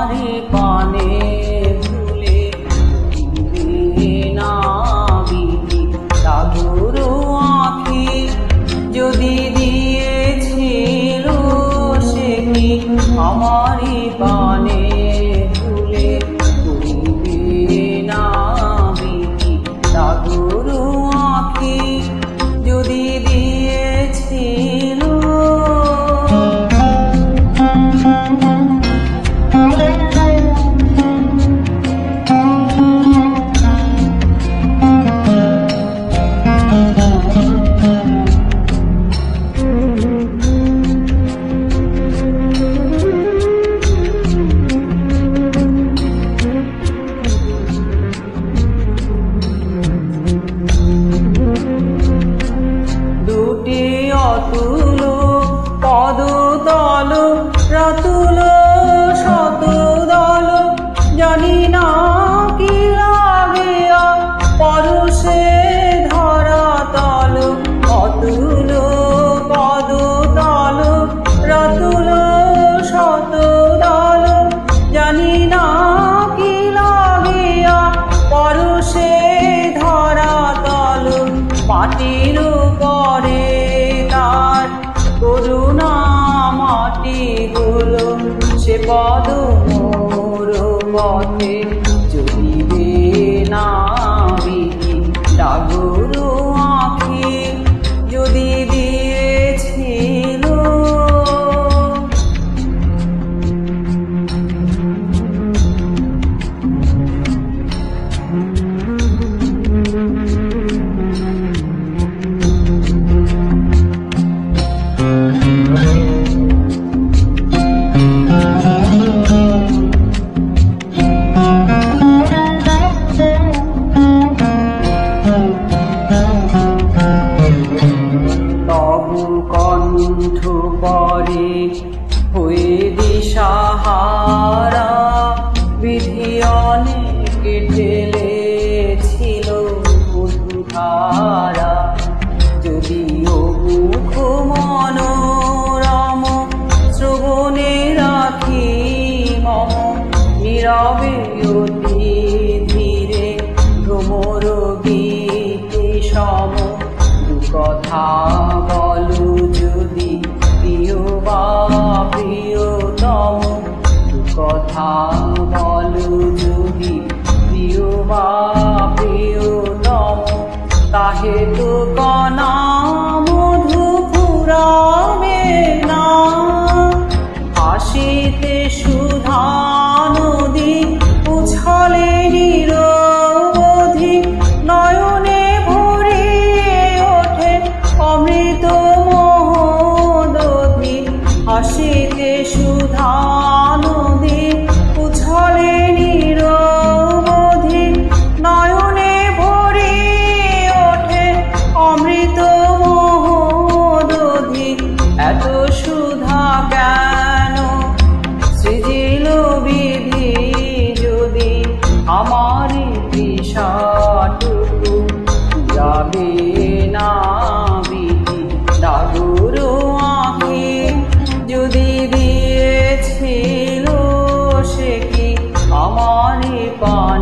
আমারি পানে ভুলে না বিধি সাগর আঁখি যদি দিয়েছিল সে কি আমারি পানে ভুলে না বিধি সাগর আঁখি যদি দিয়েছিল। দুটি অতুল পদতল রাতুল শতদল জানি না কি লাগিয়া পরশে ধরাতল অতুল পদতল রাতুল শতদল জানি না কি লাগিয়া পরশে ধরাতল মাটির পরে তার করুণা মাটি গুলো সে পদ মোর পথে চলিবে না বিধি সাগর আঁখি যদি দিয়েছিল। তবু কণ্ঠ পরে হয়ে দিশাহারা বিধি অনেক ঢেলেছিল মধুধারা যদিও মুখ মনোরম শ্রবণে রাখি মম নীরবে অতি ধীরে ভ্রমর গীতি সম কথা বলো যদি প্রিয় বা প্রিয়তম কথা বলো যদি প্রিয় বা প্রিয়তম তাহে তো কণা মধু ফুরাবে না হাসিতে সুধা নদী উছলে নিরবধি নয়নে ভরে ওঠে অমৃত মহোদধি হাসিতে সুধা নদী উছলে নিরবধি নয়নে ভরে ওঠে অমৃত মহোদধি এত সুধা কেন সৃজিল বিধি যদি আমারি তৃষাটুকু যাবে না বিধি সাগর আঁখি যদি দিয়েছিল সে কি আমারি পানে